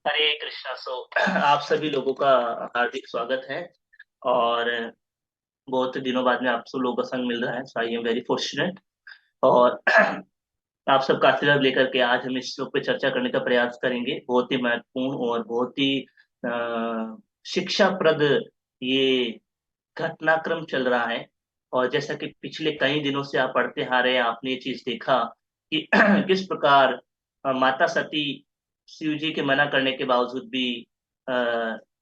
हरे कृष्णा। आप सभी लोगों का हार्दिक स्वागत है। और बहुत दिनों बाद में आप सब लोगों का संग मिल रहा है, सो आई एम वेरी फॉर्चुनेट। और आप सबका आशीर्वाद लेकर के आज हम इस श्लोक पे चर्चा करने का प्रयास करेंगे। बहुत ही महत्वपूर्ण और बहुत ही शिक्षाप्रद ये घटनाक्रम चल रहा है। और जैसा कि पिछले कई दिनों से आप पढ़ते आ रहे हैं, आपने ये चीज देखा कि किस प्रकार माता सती शिव जी के मना करने के बावजूद भी अ,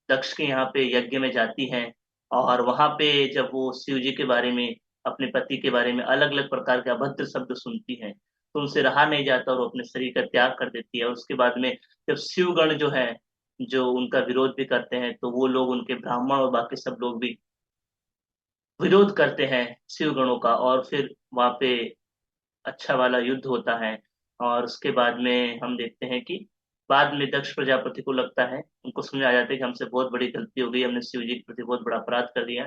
दक्ष के यहाँ पे यज्ञ में जाती हैं। और वहां पे जब वो शिव जी के बारे में, अपने पति के बारे में अलग अलग प्रकार के अभद्र शब्द सुनती हैं, तो उनसे रहा नहीं जाता और वो अपने शरीर का त्याग कर देती है। और उसके बाद में जब शिवगण जो है, जो उनका विरोध भी करते हैं, तो वो लोग, उनके ब्राह्मण और बाकी सब लोग भी विरोध करते हैं शिव गणों का। और फिर वहां पे अच्छा वाला युद्ध होता है। और उसके बाद में हम देखते हैं कि बाद में दक्ष प्रजापति को लगता है, उनको समझ आ जाता है कि हमसे बहुत बड़ी गलती हो गई, हमने शिव जी के प्रति बहुत बड़ा अपराध कर दिया।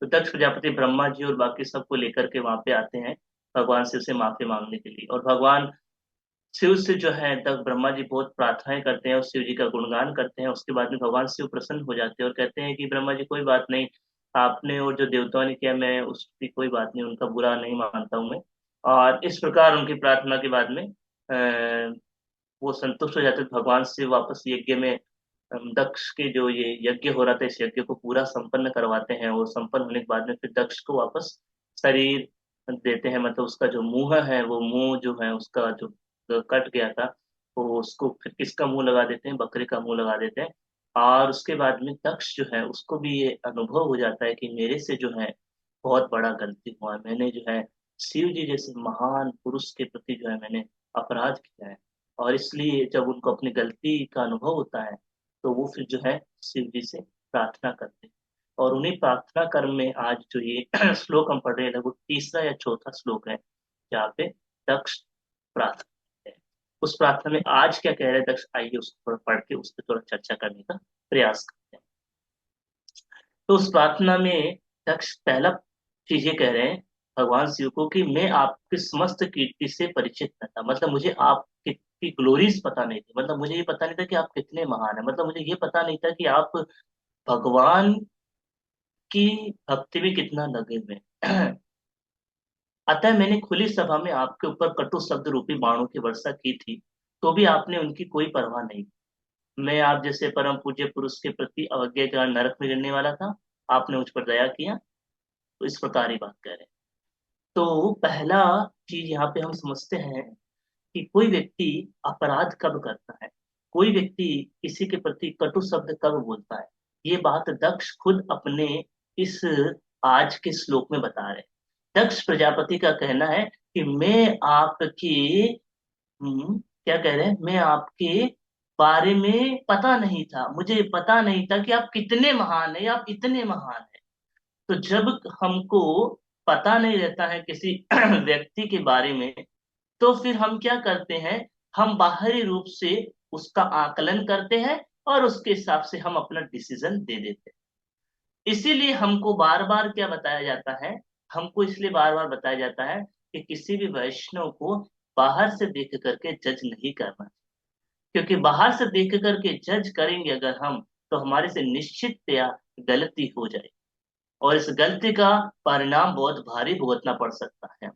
तो दक्ष प्रजापति ब्रह्मा जी और बाकी सबको लेकर के वहां पे आते हैं भगवान शिव से माफी मांगने के लिए। और भगवान शिव से जो है तक ब्रह्मा जी बहुत प्रार्थनाएं करते हैं और शिव जी का गुणगान करते हैं। उसके बाद में भगवान शिव प्रसन्न हो जाते हैं और कहते हैं कि ब्रह्मा जी, कोई बात नहीं, आपने और जो देवताओं ने किया, मैं उसकी कोई बात नहीं, उनका बुरा नहीं मानता हूं मैं। और इस प्रकार उनकी प्रार्थना के बाद में वो संतुष्ट हो जाते हैं। भगवान शिव वापस यज्ञ में दक्ष के जो ये यज्ञ हो रहा था, इस यज्ञ को पूरा संपन्न करवाते हैं। और संपन्न होने के बाद में फिर दक्ष को वापस शरीर देते हैं। मतलब उसका जो मुंह है, वो मुंह जो है उसका जो कट गया था, वो उसको फिर किसका मुंह लगा देते हैं, बकरे का मुंह लगा देते हैं। और उसके बाद में दक्ष जो है उसको भी ये अनुभव हो जाता है कि मेरे से जो है बहुत बड़ा गलती हुआ है, मैंने जो है शिव जी जैसे महान पुरुष के प्रति जो है मैंने अपराध किया है। और इसलिए जब उनको अपनी गलती का अनुभव होता है, तो वो फिर जो है शिव जी से प्रार्थना करते हैं। और उन्हीं प्रार्थना कर्म में आज जो ये श्लोक हम पढ़ रहे हैं, वो तीसरा या चौथा श्लोक है, जहाँ पे दक्ष प्रार्थना करते हैं। उस प्रार्थना में आज क्या कह रहे हैं दक्ष, आइए उसको थोड़ा पढ़ के उस पर थोड़ा चर्चा करने का प्रयास करते हैं। तो उस प्रार्थना में दक्ष पहला चीज ये कह रहे हैं भगवान शिव को कि मैं आपकी समस्त कीर्ति से परिचित न था। मतलब मुझे आपकी ग्लोरीज पता नहीं थी, मतलब मुझे ये पता नहीं था कि आप कितने महान हैं, मतलब मुझे ये पता नहीं था कि आप भगवान की भक्ति में कितना लगे हुए हैं। अतः मैंने खुली सभा में आपके ऊपर कटु शब्द रूपी बाणों की वर्षा की थी, तो भी आपने उनकी कोई परवाह नहीं। मैं आप जैसे परम पूज्य पुरुष के प्रति अवज्ञा के कारण नरक में गिरने वाला था, आपने मुझ पर दया किया। तो इस प्रकार ही बात कर रहे हैं। तो पहला चीज यहाँ पे हम समझते हैं कि कोई व्यक्ति अपराध कब करता है, कोई व्यक्ति किसी के प्रति कटु शब्द कब बोलता है। ये बात दक्ष खुद अपने इस आज के श्लोक में बता रहे हैं। दक्ष प्रजापति का कहना है कि मैं आपके क्या कह रहे हैं, मैं आपके बारे में पता नहीं था, मुझे पता नहीं था कि आप कितने महान हैं, आप इतने महान हैं। तो जब हमको पता नहीं रहता है किसी व्यक्ति के बारे में, तो फिर हम क्या करते हैं, हम बाहरी रूप से उसका आकलन करते हैं और उसके हिसाब से हम अपना डिसीजन दे देते हैं। इसीलिए हमको बार बार क्या बताया जाता है, हमको इसलिए बार बार बताया जाता है कि किसी भी वैष्णव को बाहर से देख करके जज नहीं करना। क्योंकि बाहर से देख करके जज करेंगे अगर हम, तो हमारे से निश्चित या गलती हो जाए, और इस गलती का परिणाम बहुत भारी भुगतना पड़ सकता है।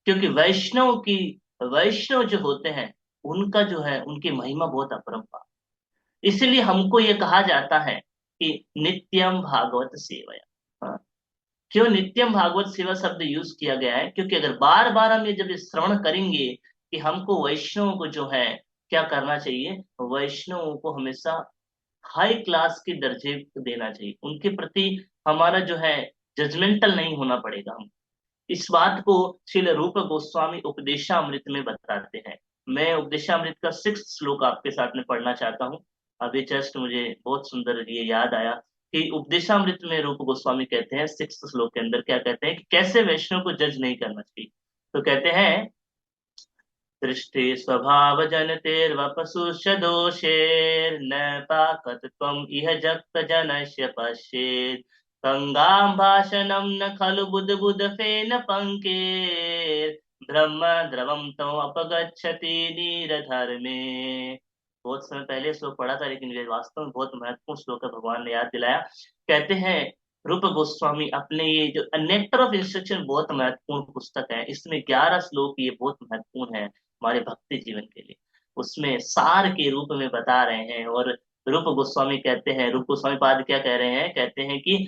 क्योंकि वैष्णव जो होते हैं, उनका जो है उनकी महिमा बहुत अपरंपार। इसलिए हमको ये कहा जाता है कि नित्यम भागवत सेवया। हाँ, क्यों नित्यम भागवत सेवा शब्द यूज किया गया है, क्योंकि अगर बार बार हम ये जब ये श्रवण करेंगे कि हमको वैष्णव को जो है क्या करना चाहिए, वैष्णव को हमेशा हाई क्लास के दर्जे देना चाहिए, उनके प्रति हमारा जो है जजमेंटल नहीं होना पड़ेगा। हम इस बात को श्रील रूप गोस्वामी उपदेशामृत में बताते हैं। मैं उपदेशामृत का 6th श्लोक आपके साथ में पढ़ना चाहता हूँ। अभी जस्ट मुझे बहुत सुंदर ये याद आया कि उपदेशामृत में रूप गोस्वामी कहते हैं 6th श्लोक के अंदर क्या कहते हैं कि कैसे वैष्णव को जज नहीं करना चाहिए। तो कहते हैं, दृष्टि स्वभाव जनतेर्वपसुष दोषेर्न पाकत त्वम् इह जक्त जनस्य पश्येत् गंगां भाषणं न खलु बुध बुध फेन पंकेर् ब्रह्म द्रवं तम अपगच्छति नीरधर्मे। बहुत समय पहले श्लोक पढ़ा था, लेकिन ये वास्तव में बहुत महत्वपूर्ण श्लोक है, भगवान ने याद दिलाया। कहते हैं रूप गोस्वामी अपने ये जो नेक्टर ऑफ इंस्ट्रक्शन बहुत महत्वपूर्ण पुस्तक है, इसमें 11 श्लोक ये बहुत महत्वपूर्ण है हमारे भक्ति जीवन के लिए। उसमें सार के रूप में बता रहे हैं। और रूप गोस्वामी कहते हैं, रूप गोस्वामी पाद क्या कह रहे हैं, कहते हैं कि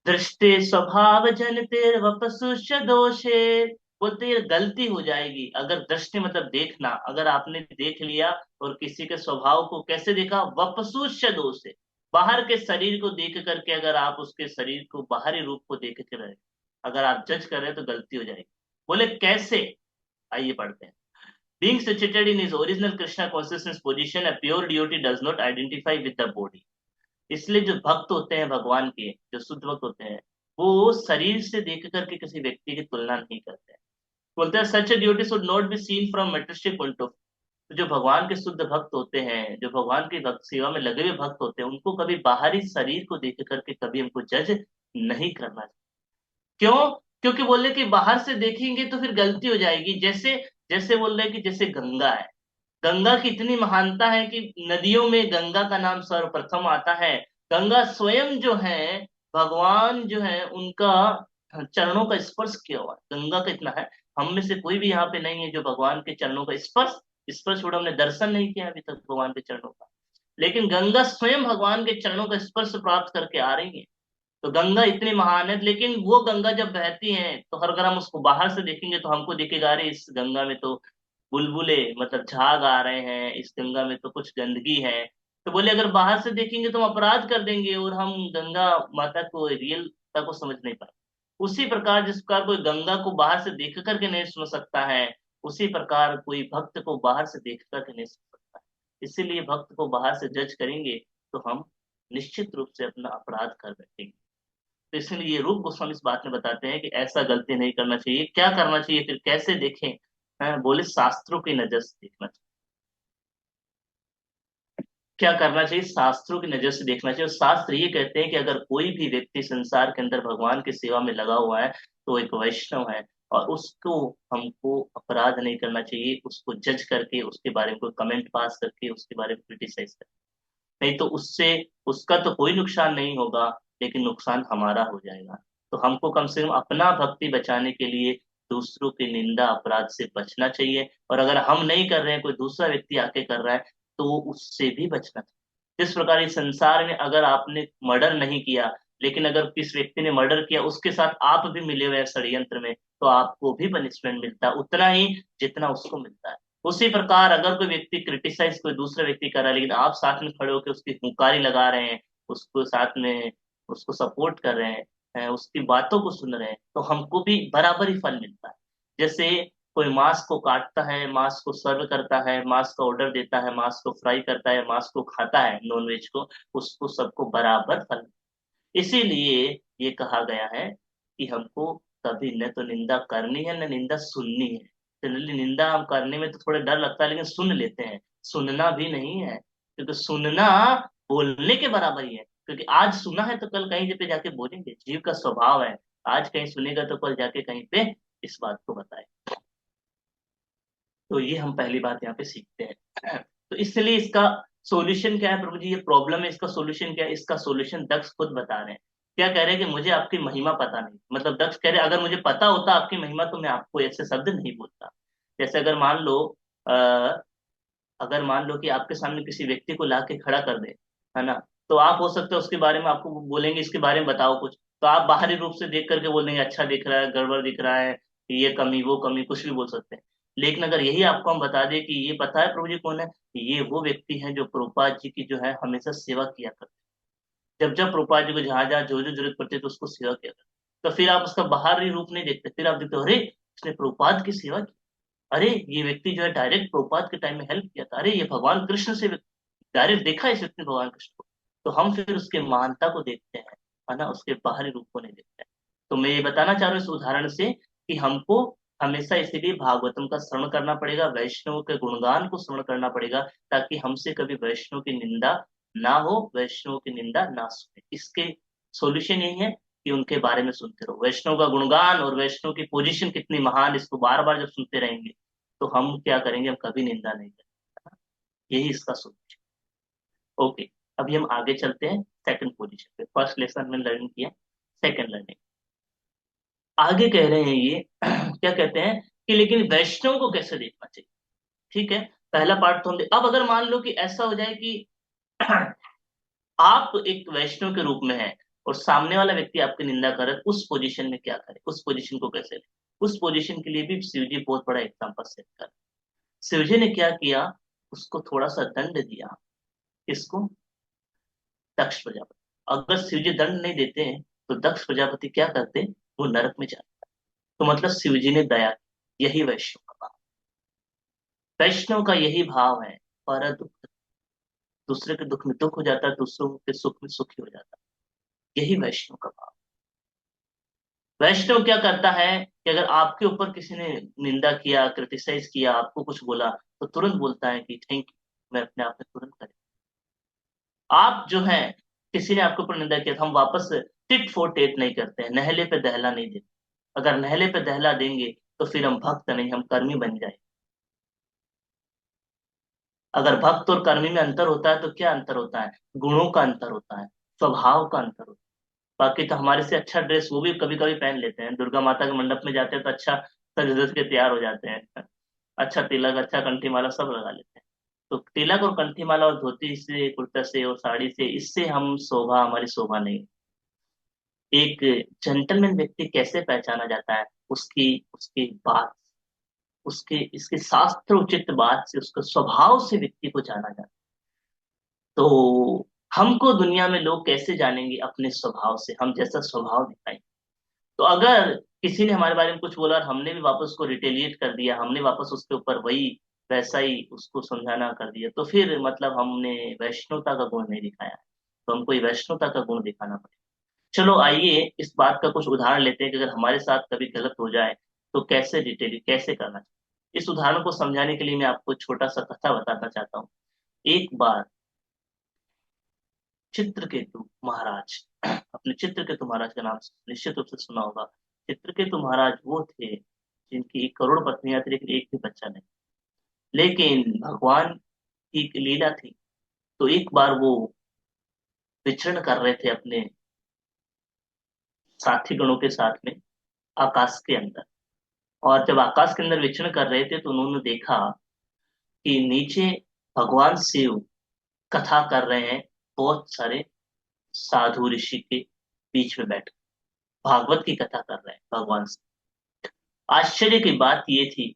दृष्टि स्वभाव जनते वपसुष दोषे। बोलते ये गलती हो जाएगी अगर दृष्टि मतलब देखना, अगर आपने देख लिया और किसी के स्वभाव को कैसे देखा, वपसुष दोषे, बाहर के शरीर को देख करके अगर आप उसके शरीर को बाहरी रूप को देख के रहे, अगर आप जज कर रहे हैं तो गलती हो जाएगी। बोले कैसे, आइए पढ़ते हैं। Being situated in his original Krishna consciousness position, a pure devotee does not identify with the body. इसलिए जो भक्त होते हैं भगवान के, जो शुद्ध भक्त होते हैं, वो शरीर से देख करके किसी व्यक्ति की तुलना नहीं करते हैं। बोलते हैं such duty should not be seen from materialistic point of. तो जो भगवान के शुद्ध भक्त होते हैं, जो भगवान की भक्त सेवा में लगे हुए भक्त होते हैं, उनको कभी बाहरी शरीर को देख करके कभी हमको जज नहीं करना चाहिए। क्यों? क्योंकि बोले कि बाहर से देखेंगे तो फिर गलती हो जाएगी। जैसे जैसे बोल रहे हैं कि जैसे गंगा है, गंगा की इतनी महानता है कि नदियों में गंगा का नाम सर्वप्रथम आता है। गंगा स्वयं जो है, भगवान जो है उनका चरणों का स्पर्श किया हुआ है, गंगा का इतना है। हम में से कोई भी यहाँ पे नहीं है जो भगवान के चरणों का स्पर्श, स्पर्श छोड़ा, हमने दर्शन नहीं किया अभी तक भगवान के चरणों का। लेकिन गंगा स्वयं भगवान के चरणों का स्पर्श प्राप्त करके आ रही है। तो गंगा इतनी महान है, लेकिन वो गंगा जब बहती है तो हर अगर हम उसको बाहर से देखेंगे तो हमको दिखेगा अरे इस गंगा में तो बुलबुले मतलब झाग आ रहे हैं, इस गंगा में तो कुछ गंदगी है। तो बोले अगर बाहर से देखेंगे तो हम अपराध कर देंगे और हम गंगा माता को रियलता को समझ नहीं पाए। उसी प्रकार जिस प्रकार कोई गंगा को बाहर से देख करके नहीं सुन सकता है, उसी प्रकार कोई भक्त को बाहर से देख करके नहीं सुन सकता है। इसीलिए भक्त को बाहर से जज करेंगे तो हम निश्चित रूप से अपना अपराध कर बैठेंगे। तो इसलिए ये रूप गोस्वामी इस बात में बताते हैं कि ऐसा गलती नहीं करना चाहिए। क्या करना चाहिए फिर, कैसे देखें? बोले शास्त्रों की नजर से देखना चाहिए। क्या करना चाहिए? शास्त्रों की नजर से देखना चाहिए। और शास्त्र ये कहते हैं कि अगर कोई भी व्यक्ति संसार के अंदर भगवान की सेवा में लगा हुआ है तो एक वैष्णव है, और उसको हमको अपराध नहीं करना चाहिए, उसको जज करके उसके बारे में कोई कमेंट पास करके उसके बारे में क्रिटिसाइज करके। नहीं तो उससे उसका तो कोई नुकसान नहीं होगा, लेकिन नुकसान हमारा हो जाएगा। तो हमको कम से कम अपना भक्ति बचाने के लिए दूसरों की निंदा अपराध से बचना चाहिए। और अगर हम नहीं कर रहे हैं, कोई दूसरा व्यक्ति आके कर रहा है, तो उससे भी बचना चाहिए। जिस प्रकार इस संसार में अगर आपने मर्डर नहीं किया, लेकिन अगर किस व्यक्ति ने मर्डर किया उसके साथ आप भी मिले हुए हैं षड्यंत्र में, तो आपको भी पनिशमेंट मिलता है उतना ही जितना उसको मिलता है। उसी प्रकार अगर कोई व्यक्ति क्रिटिसाइज कोई दूसरा व्यक्ति कर रहा है, लेकिन आप साथ में खड़े होकर उसकी हुंकारी लगा रहे हैं, उसको साथ में उसको सपोर्ट कर रहे हैं, उसकी बातों को सुन रहे हैं, तो हमको भी बराबर ही फल मिलता है। जैसे कोई मांस को काटता है, मांस को सर्व करता है, मांस का ऑर्डर देता है, मांस को फ्राई करता है, मांस को खाता है, नॉन वेज को, उसको सबको बराबर फल। इसीलिए ये कहा गया है कि हमको कभी न तो निंदा करनी है न निंदा सुननी है। जनरली निंदा हम करने में तो थोड़ा डर लगता है, लेकिन सुन लेते हैं। सुनना भी नहीं है, क्योंकि सुनना बोलने के बराबर ही है। क्योंकि आज सुना है तो कल कहीं पे जाके बोलेंगे, जीव का स्वभाव है। आज कहीं सुनेगा तो कल जाके कहीं पे इस बात को बताए। तो ये हम पहली बात यहाँ पे सीखते हैं। तो इसलिए इसका सॉल्यूशन क्या है प्रभु जी, ये प्रॉब्लम है, इसका सॉल्यूशन क्या है? इसका सॉल्यूशन दक्ष खुद बता रहे हैं। क्या कह रहे हैं कि मुझे आपकी महिमा पता नहीं, मतलब दक्ष कह रहे हैं अगर मुझे पता होता आपकी महिमा तो मैं आपको ऐसे शब्द नहीं बोलता। जैसे अ, अगर मान लो कि आपके सामने किसी व्यक्ति को ला के खड़ा कर दे, है ना, तो आप हो सकता है उसके बारे में आपको बोलेंगे इसके बारे में बताओ कुछ, तो आप बाहरी रूप से देख करके बोल देंगे अच्छा दिख रहा है, गड़बड़ दिख रहा है, ये कमी वो कमी, कुछ भी बोल सकते हैं। लेकिन अगर यही आपको हम बता दें कि ये पता है प्रभु जी कौन है, ये वो व्यक्ति है जो प्रभुपाद जी की जो है हमेशा सेवा किया करते, जब जब प्रभुपाद जी को जहां जहां जो जो जरूरत पड़ती है तो उसको सेवा किया करते। तो फिर आप उसका बाहरी रूप नहीं देखते, फिर आप देखते हो अरे इसने प्रभुपाद की सेवा की, अरे ये व्यक्ति जो है डायरेक्ट प्रभुपाद के टाइम में हेल्प किया था, अरे ये भगवान कृष्ण से डायरेक्ट देखा है इस व्यक्ति ने भगवान कृष्ण को। तो हम फिर उसके महानता को देखते हैं, है ना, उसके बाहरी रूप को नहीं देखते हैं। तो मैं ये बताना चाह रहा हूँ इस उदाहरण से कि हमको हमेशा इसीलिए भागवतम का श्रवण करना पड़ेगा, वैष्णव के गुणगान को श्रवण करना पड़ेगा, ताकि हमसे कभी वैष्णव की निंदा ना हो, वैष्णव की निंदा ना सुने। इसके सॉल्यूशन यही है कि उनके बारे में सुनते रहो, वैष्णव का गुणगान और वैष्णव की पोजीशन कितनी महान, इसको बार बार जब सुनते रहेंगे तो हम क्या करेंगे, हम कभी निंदा नहीं करेंगे। यही इसका सोल्यूशन। ओके, अभी हम आगे चलते हैं सेकंड पोजीशन पे। फर्स्ट लेसन में लर्निंग किया, सेकंड लर्निंग आगे कह रहे हैं ये क्या कहते हैं कि लेकिन वैष्णव को कैसे देखना चाहिए। ठीक है, पहला पार्ट तो हम अब अगर मान लो कि ऐसा हो जाए कि आप एक वैष्णव के रूप में हैं और सामने वाला व्यक्ति आपकी निंदा करे, उस पोजीशन में क्या करे, उस पोजीशन को कैसे ले। उस पोजीशन के लिए भी शिवजी बहुत बड़ा एग्जाम्पल सेट कर। शिवजी ने क्या किया, उसको थोड़ा सा दंड दिया। किसको? दक्ष प्रजापति। अगर शिवजी दंड नहीं देते हैं तो दक्ष प्रजापति क्या करते, वो नरक में जाते। तो मतलब शिवजी ने दया की। यही वैष्णव का भाव, वैष्णव का यही भाव है। पर दुख, दूसरे के दुख में दुख हो जाता है, दूसरों के सुख में सुखी हो जाता है। यही वैष्णव का भाव। वैष्णव क्या करता है कि अगर आपके ऊपर किसी ने निंदा किया, क्रिटिसाइज किया, आपको कुछ बोला, तो तुरंत बोलता है कि थैंक यू, मैं अपने आप में तुरंत करें। आप जो है, किसी ने आपके ऊपर निंदा किया तो हम वापस टिट फॉर टेट नहीं करते हैं, नहले पे दहला नहीं देते। अगर नहले पे दहला देंगे तो फिर हम भक्त नहीं, हम कर्मी बन जाए। अगर भक्त और कर्मी में अंतर होता है तो क्या अंतर होता है? गुणों का अंतर होता है, स्वभाव का अंतर होता है। बाकी तो हमारे से अच्छा ड्रेस वो भी कभी कभी पहन लेते हैं, दुर्गा माता के मंडप में जाते हैं तो अच्छा सज धज के तैयार हो जाते हैं, अच्छा तिलक, अच्छा कंठी माला सब लगा लेते हैं। तो तिलक और कंठी माला और धोती से, कुर्ता से और साड़ी से, इससे हम शोभा, हमारी शोभा नहीं। एक जेंटलमैन व्यक्ति कैसे पहचाना जाता है? उसकी उसकी बात, उसके इसके शास्त्र उचित बात से, उसके स्वभाव से व्यक्ति को जाना जाता है। तो हमको दुनिया में लोग कैसे जानेंगे? अपने स्वभाव से, हम जैसा स्वभाव दिखाएं। तो अगर किसी ने हमारे बारे में कुछ बोला और हमने भी वापस उसको रिटेलिएट कर दिया, हमने वापस उसके ऊपर वही वैसा ही उसको समझाना कर दिया, तो फिर मतलब हमने वैष्णवता का गुण नहीं दिखाया है। तो हमको ये वैष्णवता का गुण दिखाना पड़ेगा। चलो आइए इस बात का कुछ उदाहरण लेते हैं कि अगर हमारे साथ कभी गलत हो जाए तो कैसे डिटेल कैसे करना चाहिए। इस उदाहरण को समझाने के लिए मैं आपको छोटा सा कथा बताना चाहता हूँ। एक बार चित्रकेतु महाराज अपने चित्रकेतु महाराज का नाम निश्चित रूप से सुना होगा। चित्रकेतु महाराज वो थे जिनकी करोड़ पत्नियां थी लेकिन एक भी बच्चा नहीं। लेकिन भगवान की एक लीला थी। तो एक बार वो विचरण कर रहे थे अपने साथी गणों के साथ में आकाश के अंदर। और जब आकाश के अंदर विचरण कर रहे थे तो उन्होंने देखा कि नीचे भगवान शिव कथा कर रहे हैं, बहुत सारे साधु ऋषि के बीच में बैठ भागवत की कथा कर रहे हैं भगवान से। आश्चर्य की बात ये थी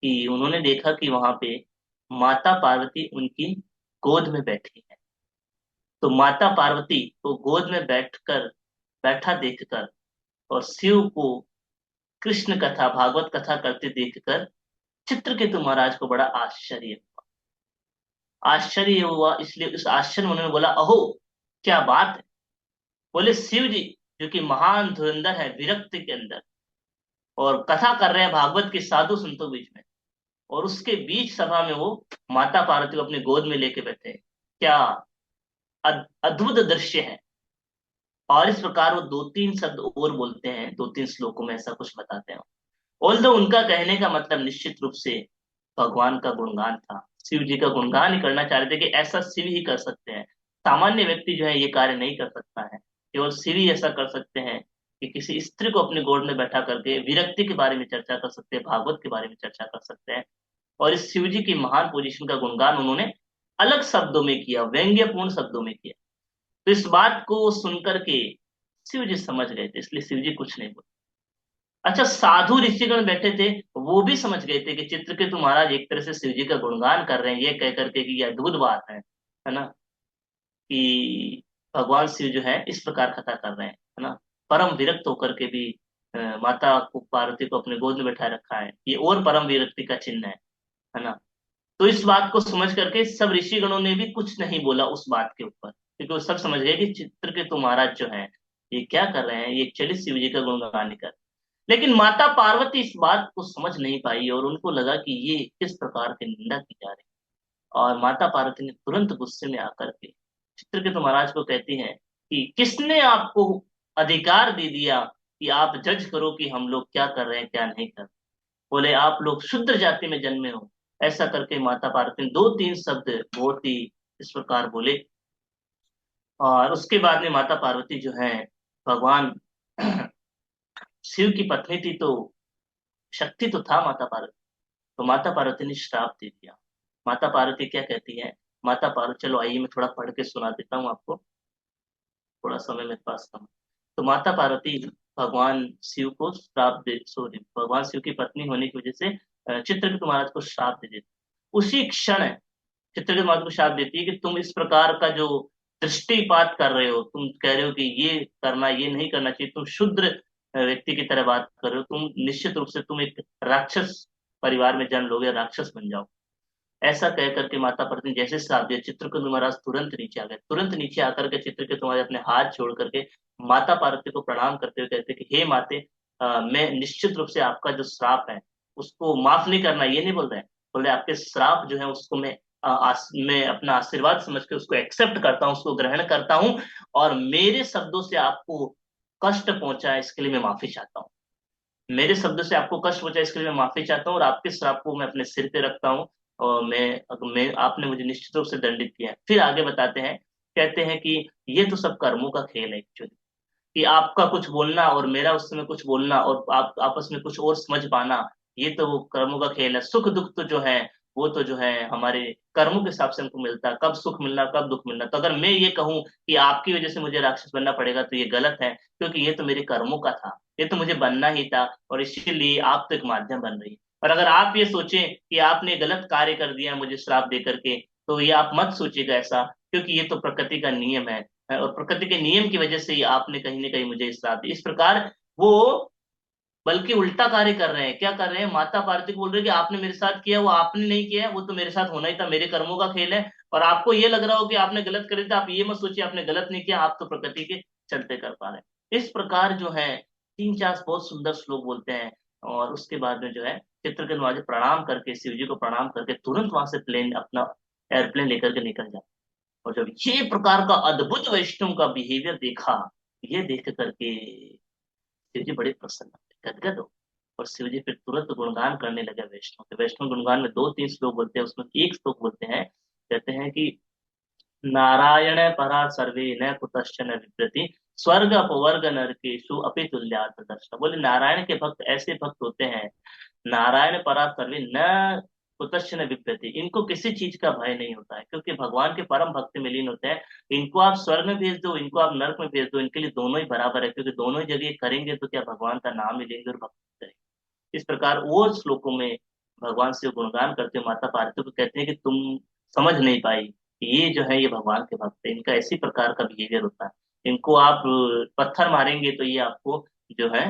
कि उन्होंने देखा कि वहां पे माता पार्वती उनकी गोद में बैठी है। तो माता पार्वती को गोद में बैठा देखकर और शिव को कृष्ण कथा, भागवत कथा करते देखकर चित्रकेतु महाराज को बड़ा आश्चर्य हुआ। आश्चर्य हुआ इसलिए उस आश्चर्य में उन्होंने बोला, अहो क्या बात है। बोले शिव जी जो कि महान धुरंधर है विरक्त के अंदर, और कथा कर रहे हैं भागवत के साधु संतों बीच में, और उसके बीच सभा में वो माता पार्वती को अपनी गोद में लेके बैठे हैं। क्या अद्भुत दृश्य है। और इस प्रकार वो दो तीन शब्द और बोलते हैं, दो तीन श्लोकों में ऐसा कुछ बताते हैं। ऑल्दो उनका कहने का मतलब निश्चित रूप से भगवान का गुणगान था, शिव जी का गुणगान ही करना चाह रहे थे कि ऐसा शिव ही कर सकते हैं। सामान्य व्यक्ति जो है ये कार्य नहीं कर सकता है, केवल शिव ही ऐसा कर सकते हैं कि किसी स्त्री को अपने गोद में बैठा करके विरक्ति के बारे में चर्चा कर सकते हैं, भागवत के बारे में चर्चा कर सकते हैं। और इस शिव जी की महान पोजीशन का गुणगान उन्होंने अलग शब्दों में किया, व्यंग्यपूर्ण शब्दों में किया। तो इस बात को सुनकर के शिव जी समझ गए थे, इसलिए शिव जी कुछ नहीं बोले। अच्छा, साधु ऋषिगण बैठे थे, वो भी समझ गए थे कि चित्रकेतु महाराज एक तरह से शिव जी का गुणगान कर रहे हैं, ये कह करके कि ये अद्भुत बात है ना, कि भगवान शिव जो है इस प्रकार कथा कर रहे हैं, है ना, परम विरक्त होकर के भी माता को, पार्वती को अपने गोद में बैठाए रखा है, ये और परम विरक्ति का चिन्ह है ना। तो इस बात को समझ करके सब ऋषिगणों ने भी कुछ नहीं बोला उस बात के ऊपर, क्योंकि वो सब समझ गए कि चित्रकेतु महाराज जो है ये क्या कर रहे हैं, ये चलित शिव जी का गुणगान कर। लेकिन माता पार्वती इस बात को समझ नहीं पाई और उनको लगा कि ये किस प्रकार की निंदा की जा रही है। और माता पार्वती ने तुरंत गुस्से में आकर के चित्रकेतु महाराज को कहती हैं कि किसने आपको अधिकार दे दिया कि आप जज करो कि हम लोग क्या कर रहे हैं क्या नहीं कर रहे। बोले आप लोग शूद्र जाति में जन्मे हो, ऐसा करके माता पार्वती ने दो तीन शब्द बहुत ही इस प्रकार बोले। और उसके बाद में माता पार्वती जो है भगवान शिव की पत्नी थी, तो शक्ति तो था माता पार्वती। तो माता पार्वती ने श्राप दे दिया। माता पार्वती क्या कहती है? माता पार्वती, चलो आइए मैं थोड़ा पढ़ के सुना देता हूँ आपको, थोड़ा समय मेरे पास कम है। तो माता पार्वती भगवान शिव को श्राप दे, सॉरी, भगवान शिव की पत्नी होने की वजह से चित्रकेतु महाराज को श्राप दे देती। उसी क्षण चित्रकेतु महाराज को श्राप देती है कि तुम इस प्रकार का जो दृष्टिपात कर रहे हो, तुम कह रहे हो कि ये करना, ये नहीं करना चाहिए, तुम शुद्र व्यक्ति की तरह बात कर रहे हो, तुम निश्चित रूप से तुम एक राक्षस परिवार में जन्म लोगे, राक्षस बन जाओ। ऐसा कह करके माता पार्वती ने जैसे श्राप दिया, चित्रकेतु महाराज तुरंत नीचे आ गए। तुरंत नीचे आकर के चित्रकेतु महाराज अपने हाथ छोड़ करके माता पार्वती को प्रणाम करते हुए कहते कि हे माते, मैं निश्चित रूप से आपका जो श्राप है उसको माफ नहीं करना, ये नहीं बोल रहे हैं, बोले आपके श्राप जो है उसको मैं अपना आशीर्वाद समझ के उसको एक्सेप्ट करता हूँ, उसको ग्रहण करता हूँ, और मेरे शब्दों से आपको कष्ट पहुंचा है इसके लिए मैं माफी चाहता हूँ। मेरे शब्दों से आपको कष्ट पहुंचा इसके लिए मैं माफी चाहता हूँ, और आपके श्राप को मैं अपने सिर पे रखता हूँ। और मैं आपने मुझे निश्चित रूप से दंडित किया है। फिर आगे बताते हैं, कहते हैं कि ये तो सब कर्मों का खेल है एक्चुअली, कि आपका कुछ बोलना और मेरा उस समय कुछ बोलना और आप आपस में कुछ और समझ पाना, ये तो वो कर्मों का खेल है। सुख दुख तो जो है वो तो जो है हमारे कर्मों के हिसाब से हमको मिलता है, कब सुख मिलना कब दुख मिलना। तो अगर मैं ये कहूं कि आपकी वजह से मुझे राक्षस बनना पड़ेगा तो ये गलत है, क्योंकि ये तो मेरे कर्मों का था, ये तो मुझे बनना ही था, और इसीलिए आप तो एक माध्यम बन रही है। और अगर आप ये सोचें कि आपने गलत कार्य कर दिया मुझे श्राप दे करके, तो ये आप मत सोचिएगा ऐसा, क्योंकि ये तो प्रकृति का नियम है, और प्रकृति के नियम की वजह से ही आपने कहीं ना कहीं मुझे इस रात इस प्रकार वो बल्कि उल्टा कार्य कर रहे हैं। क्या कर रहे हैं? माता पार्वती को बोल रहे हैं कि आपने मेरे साथ किया वो आपने नहीं किया है, वो तो मेरे साथ होना ही था, मेरे कर्मों का खेल है। और आपको ये लग रहा हो कि आपने गलत कर दिया, आप ये मत सोचिए आपने गलत नहीं किया, आप तो प्रकृति के चलते कर पा रहे हैं। इस प्रकार जो है तीन चार बहुत सुंदर श्लोक बोलते हैं। और उसके बाद में जो है चित्रकेतु महाराज प्रणाम करके, शिव जी को प्रणाम करके तुरंत वहां से प्लेन अपना एयरप्लेन लेकर के निकल जाते। और जब ये प्रकार का अद्भुत वैष्णव का बिहेवियर देखा, ये देख करके शिव जी बड़े प्रसन्न हुए, गदगद हो। और शिव जी फिर तुरंत गुणगान करने लगे वैष्णव के। वैष्णव गुणगान में दो तीन श्लोक बोलते हैं, उसमें एक श्लोक बोलते हैं, कहते हैं कि नारायण परा सर्वे न कुतश्चन विप्रति स्वर्ग अपवर्ग नरकेषु अपि तुल्यात् दर्शन। बोले नारायण के भक्त ऐसे भक्त होते हैं, नारायण परा सर्वे न कुतश्चन विप्रति, इनको किसी चीज का भय नहीं होता है, क्योंकि भगवान के परम भक्त में लीन होते हैं। इनको आप स्वर्ग में भेज दो, इनको आप नरक में भेज दो, इनके लिए दोनों ही बराबर है, क्योंकि दोनों ही जगह करेंगे तो क्या भगवान का नाम ही लेंगे और भक्ति करेंगे। इस प्रकार और श्लोकों में भगवान से गुणगान करते हुए माता पार्वती को कहते हैं कि तुम समझ नहीं पाई कि ये जो है ये भगवान के भक्त है, इनका इसी प्रकार का बिहेवियर होता है। इनको आप पत्थर मारेंगे तो ये आपको जो है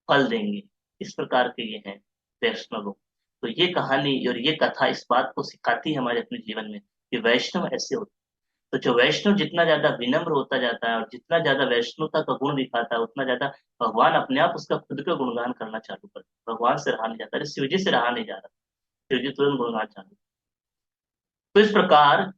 फल देंगे। इस प्रकार के ये हैं वैष्णव लोग। तो ये कहानी और ये कथा इस बात को सिखाती है हमारे अपने जीवन में कि वैष्णव ऐसे होते हैं। तो जो वैष्णव जितना ज्यादा विनम्र होता जाता है और जितना ज्यादा वैष्णवता का गुण दिखाता है, उतना ज्यादा भगवान अपने आप उसका खुद का गुणगान करना चालू करता है। भगवान से रहा नहीं जाता, अरे शिव जी से रहा नहीं जा रहा, शिव जी तुरंत गुणगान चालू। तो इस प्रकार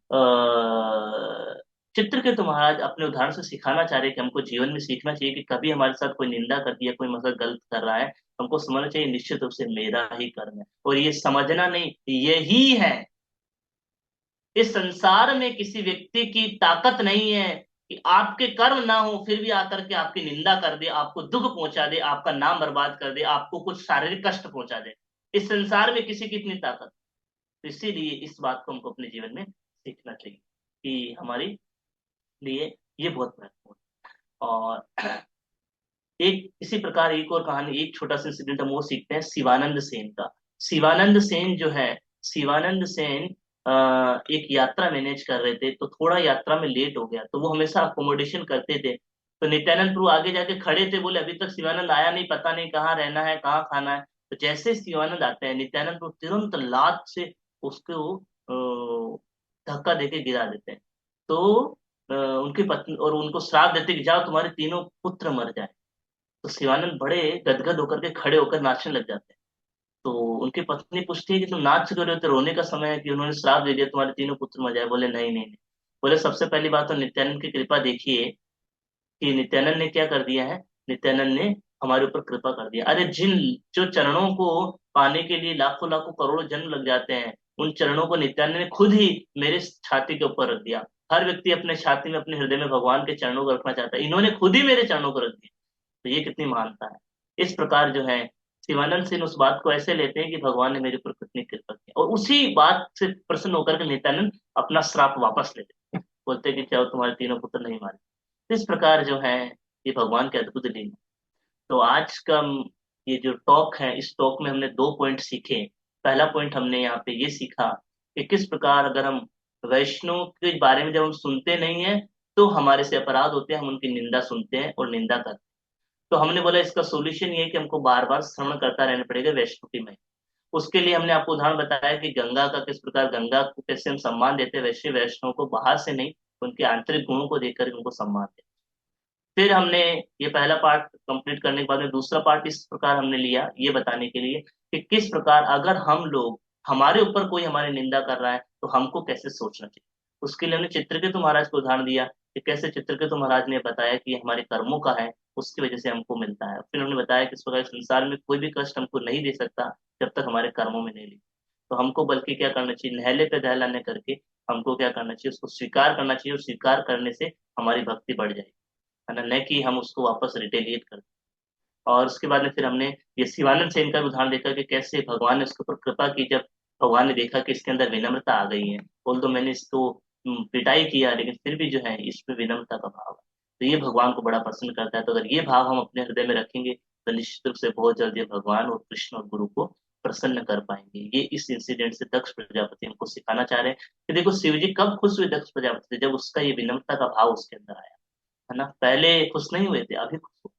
चित्रकेतु महाराज अपने उदाहरण से सिखाना चाह रहे हैं कि हमको जीवन में सीखना चाहिए कि कभी हमारे साथ कोई निंदा कर दिया, कोई मतलब गलत कर रहा है, हमको समझना चाहिए निश्चित रूप से मेरा ही कर्म है। और ये समझना नहीं, यही है, इस संसार में किसी व्यक्ति की ताकत नहीं है कि आपके कर्म ना हो फिर भी आकर के आपकी निंदा कर दे, आपको दुख पहुंचा दे, आपका नाम बर्बाद कर दे, आपको कुछ शारीरिक कष्ट पहुंचा दे। इस संसार में किसी की इतनी ताकत। तो इसीलिए इस बात को हमको अपने जीवन में सीखना चाहिए कि हमारे लिए ये बहुत महत्वपूर्ण है। और एक इसी प्रकार एक और कहानी, एक छोटा सा इंसिडेंट हम वो सीखते हैं शिवानंद सेन का। शिवानंद सेन जो है, शिवानंद सेन एक यात्रा मैनेज कर रहे थे, तो थोड़ा यात्रा में लेट हो गया, तो वो हमेशा अकोमोडेशन करते थे। तो नित्यानंद प्रभु आगे जाके खड़े थे, बोले अभी तक शिवानंद आया नहीं, पता नहीं कहाँ रहना है कहाँ खाना है। तो जैसे शिवानंद आते हैं, नित्यानंद प्रभु तुरंत लात से उसको धक्का देके गिरा देते हैं। तो उनकी पत्नी और उनको श्राप देते कि जाओ तुम्हारे तीनों पुत्र मर जाए। तो शिवानंद बड़े गदगद होकर के खड़े होकर नाचने लग जाते हैं। तो उनकी पत्नी पूछती है कि तुम नाच क्यों रहे हो, तो रोने का समय है कि उन्होंने श्राप दे दिया तुम्हारे तीनों पुत्र मर जाए। बोले नहीं नहीं नहीं। बोले सबसे पहली बात तो नित्यानंद की कृपा देखिए कि नित्यानंद ने क्या कर दिया है, नित्यानंद ने हमारे ऊपर कृपा कर दिया। अरे जिन जो चरणों को पाने के लिए लाखों लाखों करोड़ों जन्म लग जाते हैं, उन चरणों को नित्यानंद ने खुद ही मेरे छाती के ऊपर रख दिया। हर व्यक्ति अपने छाती में, अपने हृदय में भगवान के चरणों को रखना चाहता है, इन्होंने खुद ही मेरे चरणों को रख दिया। तो ये कितनी महानता है। इस प्रकार जो है शिवानंद सेन उस बात को ऐसे लेते हैं कि भगवान ने मेरे ऊपर कितनी कृपा की, और उसी बात से प्रसन्न होकर के नित्यानंद अपना श्राप वापस ले लेते हैं। बोलते हैं कि चाहे तुम्हारे तीनों पुत्र नहीं मारे। तो इस प्रकार जो है ये भगवान के अद्भुत लीला। तो आज का ये जो टॉक है, इस टॉक में हमने दो पॉइंट सीखे। पहला पॉइंट हमने यहाँ पे ये सीखा कि किस प्रकार अगर हम वैष्णव के बारे में जब हम सुनते नहीं है तो हमारे से अपराध होते हैं, हम उनकी निंदा सुनते हैं और निंदा करते हैं। तो हमने बोला इसका सोल्यूशन ये है कि हमको बार बार श्रवण करता रहना पड़ेगा वैष्णव की महिमा। उसके लिए हमने आपको उदाहरण बताया कि गंगा का किस प्रकार, गंगा को कैसे हम सम्मान देते हैं, वैसे वैष्णव को बाहर से नहीं, उनके आंतरिक गुणों को देखकर उनको सम्मान देते हैं। फिर हमने ये पहला पार्ट कंप्लीट करने के बाद में दूसरा पार्ट इस प्रकार हमने लिया ये बताने के लिए कि किस प्रकार अगर हम लोग, हमारे ऊपर कोई हमारी निंदा कर रहा है तो हमको कैसे सोचना चाहिए। उसके लिए हमने चित्रकेतु महाराज को उदाहरण दिया कि कैसे चित्रकेतु महाराज ने बताया कि ये हमारे कर्मों का है, उसकी वजह से हमको मिलता है। फिर उन्होंने बताया कि इस प्रकार संसार में कोई भी कष्ट हमको नहीं दे सकता जब तक हमारे कर्मों में नहीं लिखा। तो हमको बल्कि क्या करना चाहिए, नहले पे दहलाने करके हमको क्या करना चाहिए, उसको स्वीकार करना चाहिए, और स्वीकार करने से हमारी भक्ति बढ़ जाएगी, है ना, न कि हम उसको वापस रिटेलिएट करते। और उसके बाद में फिर हमने ये शिवानंद सेन का भी उदाहरण देखा कि कैसे भगवान ने उसके ऊपर कृपा की, जब भगवान ने देखा कि इसके अंदर विनम्रता आ गई है। बोल तो मैंने इसको पिटाई किया लेकिन फिर भी जो है इसमें विनम्रता का भाव है, तो ये भगवान को बड़ा पसंद करता है। तो अगर ये भाव हम अपने हृदय में रखेंगे तो निश्चित रूप से बहुत जल्दी भगवान और कृष्ण और गुरु को प्रसन्न कर पाएंगे। ये इस इंसिडेंट से दक्ष प्रजापति हमको सिखाना चाह रहे हैं कि देखो शिव जी कब खुश हुए दक्ष प्रजापति से, जब उसका ये विनम्रता का भाव उसके अंदर आया, है ना। पहले खुश नहीं हुए थे, अभी खुश हुए।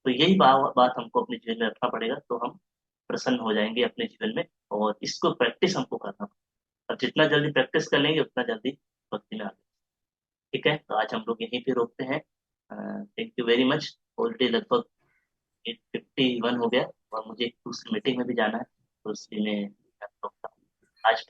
तो यही बात हमको अपने जीवन में रखना पड़ेगा, तो हम प्रसन्न हो जाएंगे अपने जीवन में। और इसको प्रैक्टिस हमको करना पड़ेगा, और जितना जल्दी प्रैक्टिस कर लेंगे उतना जल्दी भक्ति में आगे। ठीक है, तो आज हम लोग यहीं पे रोकते हैं। Thank you very much. Already लगभग 8:51 हो गया और मुझे एक दूसरी मीटिंग में भी जाना है, तो उसके लिए मैं रोकता हूँ आज।